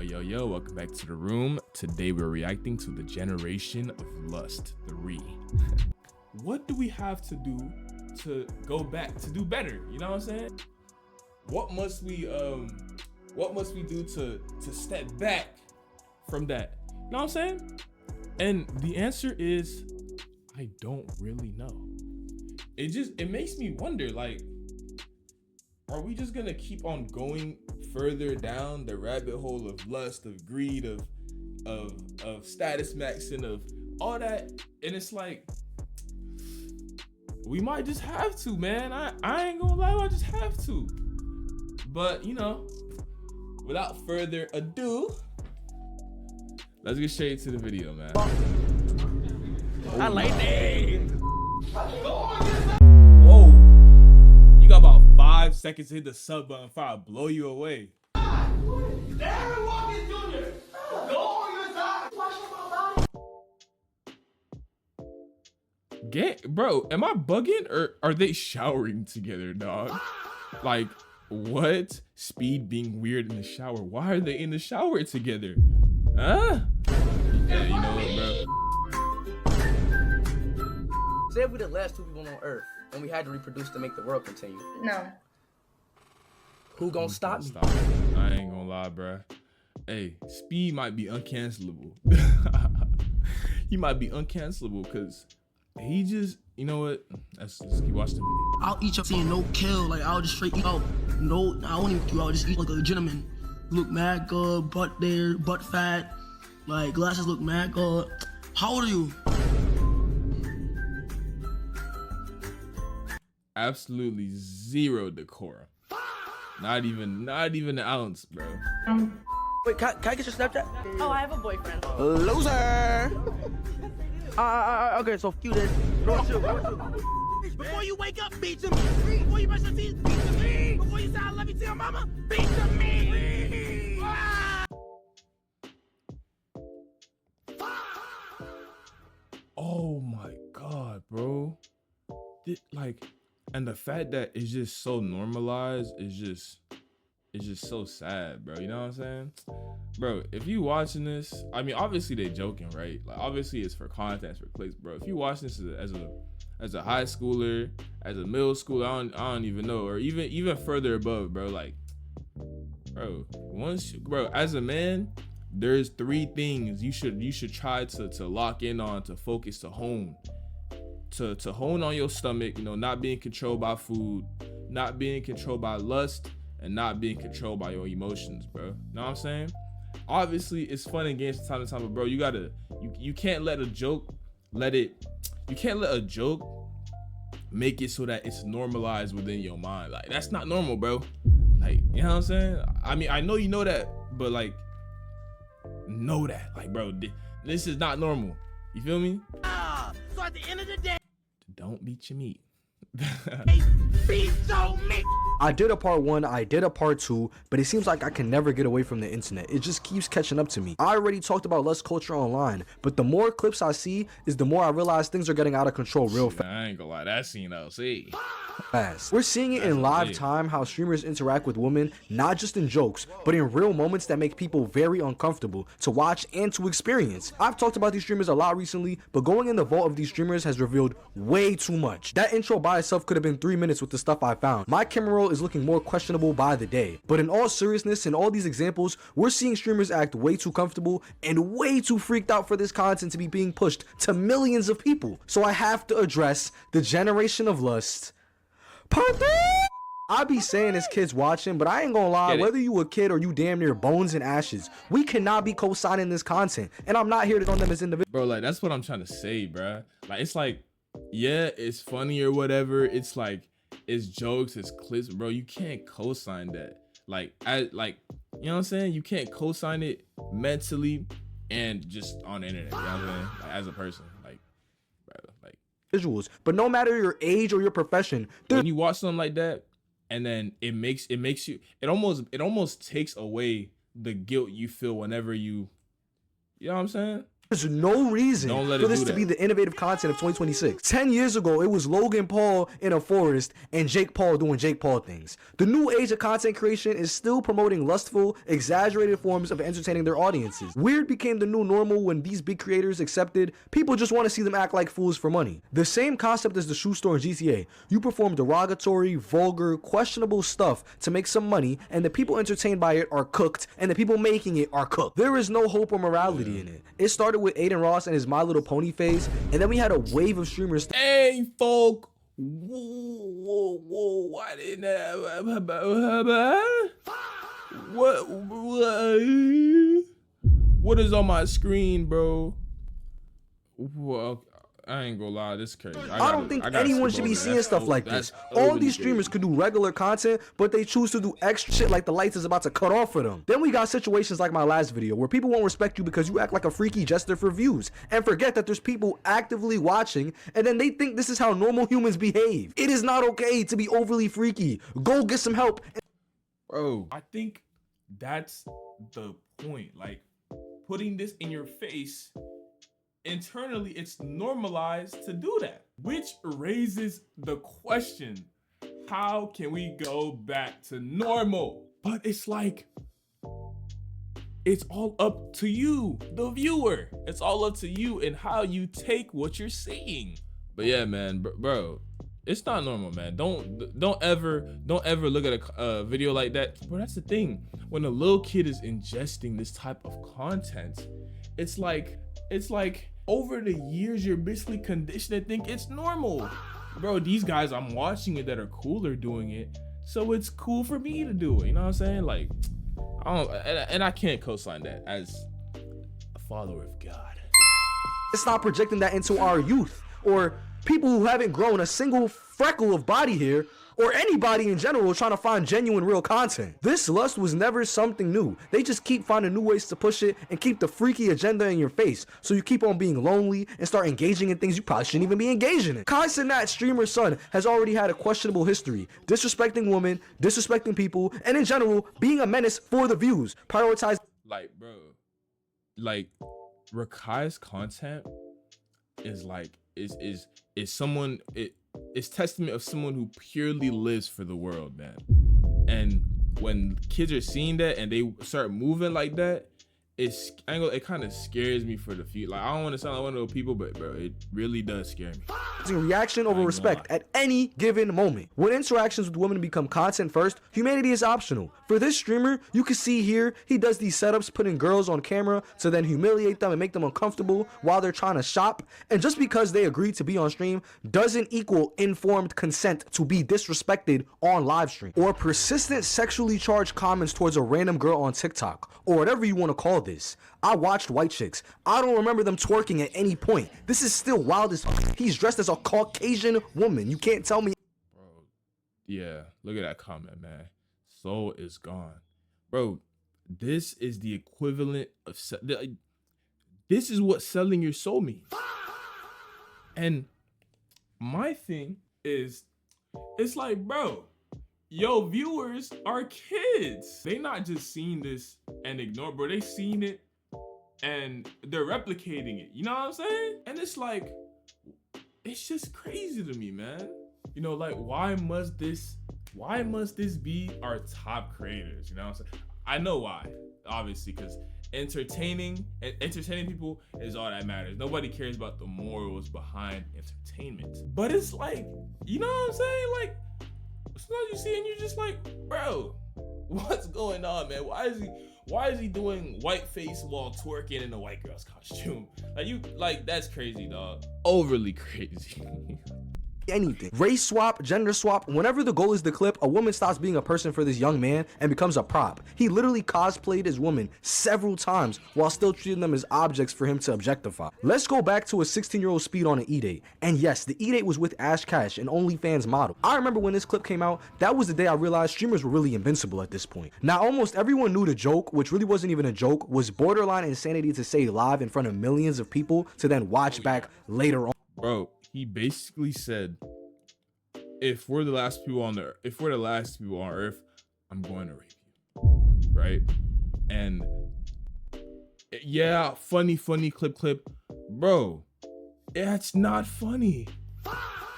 Yo, welcome back to the room. Today we're reacting to the Generation of Lust 3. What do we have to do to go back to do better? You know what I'm saying? What must we do to step back from that? You know what I'm saying? And the answer is I don't really know. It makes me wonder, like, are we just gonna keep on going further down the rabbit hole of lust, of greed, of status maxing, of all that? And it's like, we might just have to, man. I ain't gonna lie, I just have to. But you know, without further ado, let's get straight to the video, man. I like that. Whoa. You got about 5 seconds to hit the sub button before I blow you away. Darren Watkins Jr. Go on your side. Bro, am I bugging or are they showering together, dog? Like, what? Speed being weird in the shower. Why are they in the shower together? Huh? Yeah, you know what, bro? Say if we the last two people on Earth and we had to reproduce to make the world continue. No. Who gonna stop me? I ain't gonna lie, bro. Hey, Speed might be uncancelable. He might be uncancelable because he just, you know what? Let's keep watching the video. I'll eat your seeing no kill, like I'll just straight eat out. No, I won't even kill, I'll just eat like a gentleman. Look mad good, butt there, butt fat, like glasses look mad good. How old are you? Absolutely zero decorum. Not even an ounce, bro. Wait, can I get your Snapchat? Oh, I have a boyfriend. Loser! Okay, so cue this. Before you wake up, beat to me. Before you brush your teeth, beat to me. Before you say I love you to your mama, beat to me. Oh my god, bro. And the fact that it's just so normalized is just so sad, bro. You know what I'm saying? Bro, if you watching this, I mean, obviously they joking, right? Like, obviously it's for content, it's for clicks, bro. If you watching this as a high schooler, as a middle schooler, I don't even know, or even further above, bro. Like, bro, as a man, there's 3 things you should try to lock in on, to focus, to hone. To hone on your stomach, you know, not being controlled by food, not being controlled by lust, and not being controlled by your emotions, bro. You know what I'm saying? Obviously, it's fun and games from time to time, but bro, you can't let a joke make it so that it's normalized within your mind. Like, that's not normal, bro. Like, you know what I'm saying? I mean, I know you know that, but like, know that, like, bro, this is not normal. You feel me? So at the end of the day, Don't beat your meat. beat on me. I did a part 1, I did a part 2, but it seems like I can never get away from the internet. It just keeps catching up to me. I already talked about lust culture online, but the more clips I see is the more I realize things are getting out of control real fast. I ain't gonna lie, that's CNLC. We're seeing it in live time how streamers interact with women, not just in jokes, but in real moments that make people very uncomfortable to watch and to experience. I've talked about these streamers a lot recently, but going in the vault of these streamers has revealed way too much. That intro by itself could have been 3 minutes with the stuff I found. My camera roll is looking more questionable by the day. But in all seriousness, in all these examples, we're seeing streamers act way too comfortable and way too freaked out for this content to be being pushed to millions of people. So I have to address the Generation of Lust Part 3! I be saying as kids watching, but I ain't gonna lie, whether you a kid or you damn near bones and ashes, we cannot be co-signing this content. And I'm not here to on them as individuals. Bro, like, that's what I'm trying to say, bro. Like, it's like, yeah, it's funny or whatever. It's like, it's jokes, it's clips, bro. You can't co-sign that. Like, you know what I'm saying? You can't co-sign it mentally and just on the internet. You know what I'm saying? Like, as a person, like, bro, like. Visuals, but no matter your age or your profession, when you watch something like that, and then it almost takes away the guilt you feel whenever you know what I'm saying? There's no reason Don't let for it this do to that. be the innovative content of 2026. 10 years ago, it was Logan Paul in a forest and Jake Paul doing Jake Paul things. The new age of content creation is still promoting lustful, exaggerated forms of entertaining their audiences. Weird became the new normal when these big creators accepted people just want to see them act like fools for money. The same concept as the shoe store in GTA. You perform derogatory, vulgar, questionable stuff to make some money, and the people entertained by it are cooked, and the people making it are cooked. There is no hope or morality in it. It started with Aiden Ross and his My Little Pony phase, and then we had a wave of streamers. Hey, folk. Whoa, why didn't what is on my screen, bro? Well, I ain't gonna lie, this is crazy. I don't think anyone should be seeing stuff like this. All these streamers could do regular content, but they choose to do extra shit like the lights is about to cut off for them. Then we got situations like my last video where people won't respect you because you act like a freaky jester for views and forget that there's people actively watching, and then they think this is how normal humans behave. It is not okay to be overly freaky. Go get some help. Bro, I think that's the point. Like, putting this in your face, internally it's normalized to do that, which raises the question, how can we go back to normal? But it's like, it's all up to you, the viewer. It's all up to you and how you take what you're seeing. But yeah, man, bro, it's not normal, man. Don't ever look at a video like that. Bro, that's the thing. When a little kid is ingesting this type of content, it's like over the years you're basically conditioned to think it's normal. Bro, these guys I'm watching it that are cooler doing it, so it's cool for me to do it. You know what I'm saying? Like, I don't, and I can't co-sign that as a follower of God. Stop projecting that into our youth or people who haven't grown a single freckle of body hair, or anybody in general trying to find genuine real content. This lust was never something new. They just keep finding new ways to push it and keep the freaky agenda in your face, so you keep on being lonely and start engaging in things you probably shouldn't even be engaging in. Kai Cenat, streamer's son, has already had a questionable history, disrespecting women, disrespecting people, and in general, being a menace for the views. Prioritize. Like, bro, like, Rakai's content is like, is someone, it's testament of someone who purely lives for the world, man. And when kids are seeing that and they start moving like that, it kind of scares me for the future. Like, I don't want to sound like one of those people, but bro, it really does scare me. Reaction over respect at any given moment. When interactions with women become content first, humanity is optional. For this streamer, you can see here, he does these setups putting girls on camera to then humiliate them and make them uncomfortable while they're trying to shop. And just because they agreed to be on stream doesn't equal informed consent to be disrespected on live stream. Or persistent sexually charged comments towards a random girl on TikTok, or whatever you want to call this. I watched White Chicks. I don't remember them twerking at any point. This is still wild as fuck. He's dressed as a Caucasian woman. You can't tell me. Bro, yeah, look at that comment, man. Soul is gone. Bro, this is the equivalent of this is what selling your soul means. And my thing is, it's like, bro, yo, viewers are kids. They not just seen this and ignore, bro. They seen it and they're replicating it. You know what I'm saying? And it's like, it's just crazy to me, man. You know, like, why must this be our top creators? You know what I'm saying? I know why, obviously, because entertaining people is all that matters. Nobody cares about the morals behind entertainment. But it's like, you know what I'm saying? Like, sometimes you see and you're just like, bro, what's going on, man? Why is he doing white face while twerking in a white girl's costume? Like that's crazy, dog. Overly crazy. Anything. Race swap, gender swap, whenever the goal is to clip, a woman stops being a person for this young man and becomes a prop. He literally cosplayed as women several times while still treating them as objects for him to objectify. Let's go back to a 16-year-old Speed on an E-Date. And yes, the E-Date was with Ash Cash, an OnlyFans model. I remember when this clip came out, that was the day I realized streamers were really invincible at this point. Now, almost everyone knew the joke, which really wasn't even a joke, was borderline insanity to say live in front of millions of people to then watch back later on. Bro, he basically said, if we're the last people on Earth, I'm going to rape you, right? And yeah, funny, clip. Bro, that's not funny.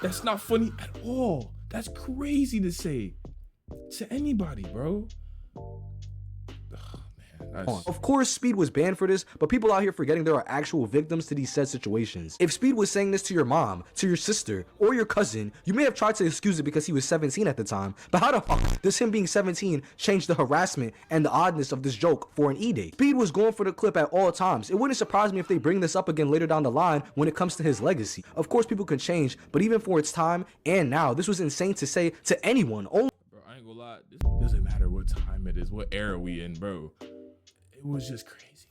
That's not funny at all. That's crazy to say to anybody, bro. Of course, Speed was banned for this, but people out here forgetting there are actual victims to these said situations. If Speed was saying this to your mom, to your sister, or your cousin, you may have tried to excuse it because he was 17 at the time, but how the fuck does him being 17 change the harassment and the oddness of this joke for an E-Day? Speed was going for the clip at all times. It wouldn't surprise me if they bring this up again later down the line when it comes to his legacy. Of course, people can change, but even for its time and now, this was insane to say to anyone. Bro, I ain't gonna lie, this doesn't matter what time it is, what era we in, bro. It was just crazy.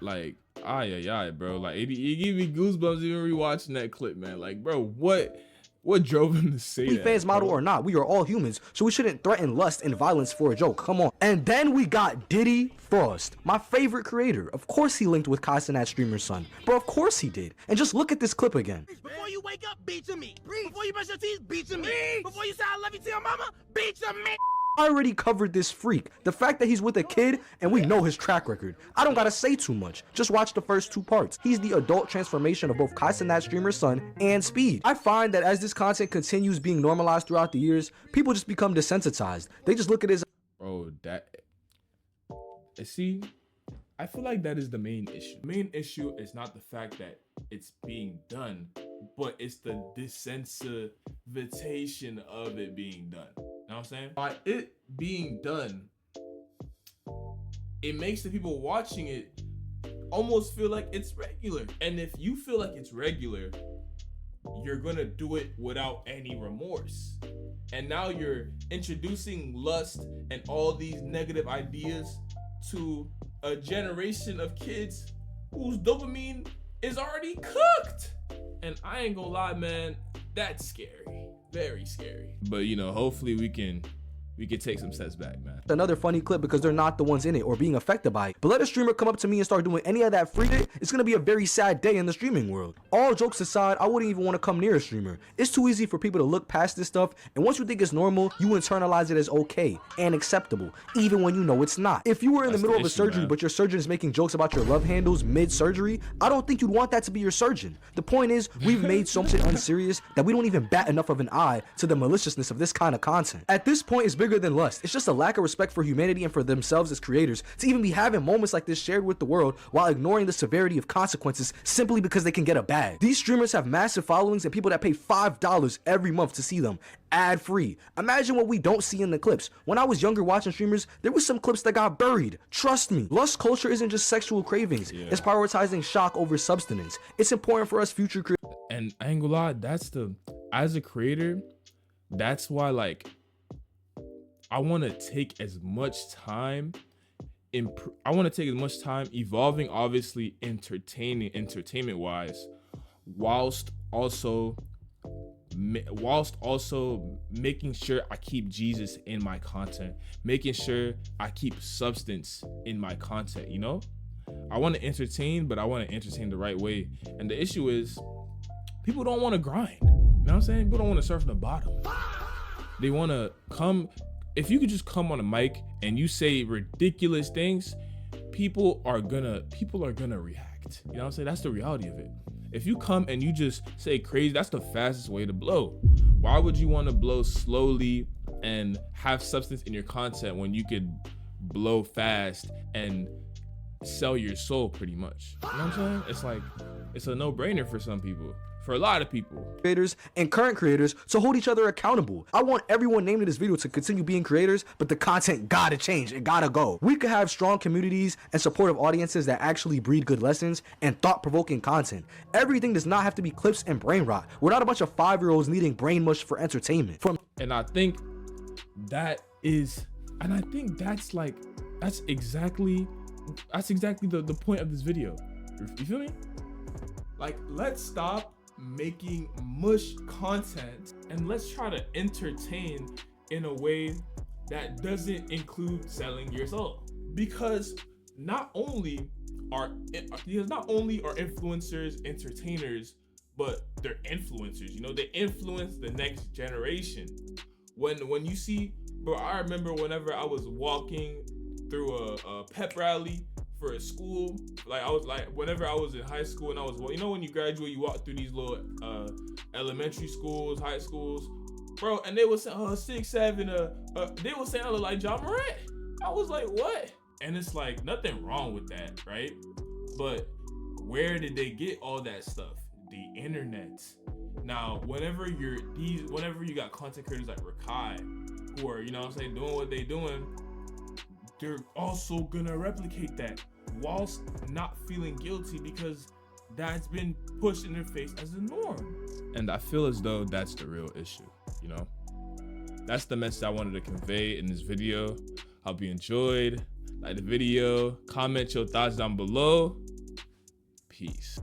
Like, bro. Like, it gave me goosebumps even rewatching that clip, man. Like, bro, what drove him to say that? Fans model or not, we are all humans, so we shouldn't threaten lust and violence for a joke. Come on. And then we got Diddy Frost, my favorite creator. Of course he linked with Kai Cenat streamer's son. Bro, of course he did. And just look at this clip again. Before you wake up, beat to me. Before you brush your teeth, beat to me. Before you say I love you to your mama, beat to me. I already covered this freak. The fact that he's with a kid and we know his track record. I don't gotta say too much. Just watch the first 2 parts. He's the adult transformation of both Kai Cenat streamer's son and Speed. I find that as this content continues being normalized throughout the years, people just become desensitized. They just look at it as bro, see, I feel like that is the main issue. The main issue is not the fact that it's being done, but it's the desensitization of it being done. You know what I'm saying? By it being done, it makes the people watching it almost feel like it's regular. And if you feel like it's regular, you're gonna do it without any remorse. And now you're introducing lust and all these negative ideas to a generation of kids whose dopamine is already cooked. And I ain't gonna lie, man, that's scary. Very scary. But you know, hopefully we can take some steps back, man. Another funny clip because they're not the ones in it or being affected by it. But let a streamer come up to me and start doing any of that free shit, it's gonna be a very sad day in the streaming world. All jokes aside, I wouldn't even want to come near a streamer. It's too easy for people to look past this stuff, and once you think it's normal, you internalize it as okay and acceptable, even when you know it's not. If you were in the middle of a surgery, but your surgeon is making jokes about your love handles mid-surgery, I don't think you'd want that to be your surgeon. The point is, we've made so much unserious that we don't even bat enough of an eye to the maliciousness of this kind of content. At this point, it's bigger than lust. It's just a lack of respect for humanity and for themselves as creators to even be having moments like this shared with the world while ignoring the severity of consequences simply because they can get a bag. These streamers have massive followings and people that pay $5 every month to see them ad free. Imagine what we don't see in the clips. When I was younger watching streamers, there was some clips that got buried. Trust me, lust culture isn't just sexual cravings. It's prioritizing shock over substance. It's important for us future creators. And I ain't gonna lie, as a creator, that's why, like, I want to take as much time evolving, obviously entertainment wise, whilst also making sure I keep Jesus in my content, making sure I keep substance in my content. You know, I want to entertain, but I want to entertain the right way. And the issue is, people don't want to grind. You know what I'm saying? People don't want to start from the bottom. They want to come. If you could just come on a mic and you say ridiculous things, people are gonna react. You know what I'm saying? That's the reality of it. If you come and you just say crazy, that's the fastest way to blow. Why would you want to blow slowly and have substance in your content when you could blow fast and sell your soul pretty much? You know what I'm saying? It's like, it's a no-brainer for some people. For a lot of people, creators and current creators, to hold each other accountable. I want everyone named in this video to continue being creators, but the content gotta change. It gotta go. We could have strong communities and supportive audiences that actually breed good lessons and thought-provoking content. Everything does not have to be clips and brain rot. We're not a bunch of 5-year-olds needing brain mush for entertainment. I think that's exactly the point of this video. You feel me? Like, let's stop making mush content and let's try to entertain in a way that doesn't include selling your soul. Because not only are influencers entertainers, but they're influencers. You know, they influence the next generation. When you see, bro, I remember whenever I was walking through a pep rally for a school. Like I was like, whenever I was in high school and I was, you know, when you graduate, you walk through these little elementary schools, high schools, bro, and they were saying 6'7", they were saying I look like John Morant. I was like, what? And it's like nothing wrong with that, right? But where did they get all that stuff? The internet. Now, whenever you got content creators like Rakai, who are, you know what I'm saying, doing what they doing, they're also gonna replicate that whilst not feeling guilty because that's been pushed in their face as a norm. And I feel as though that's the real issue, you know? That's the message I wanted to convey in this video. Hope you enjoyed. Like the video, comment your thoughts down below. Peace.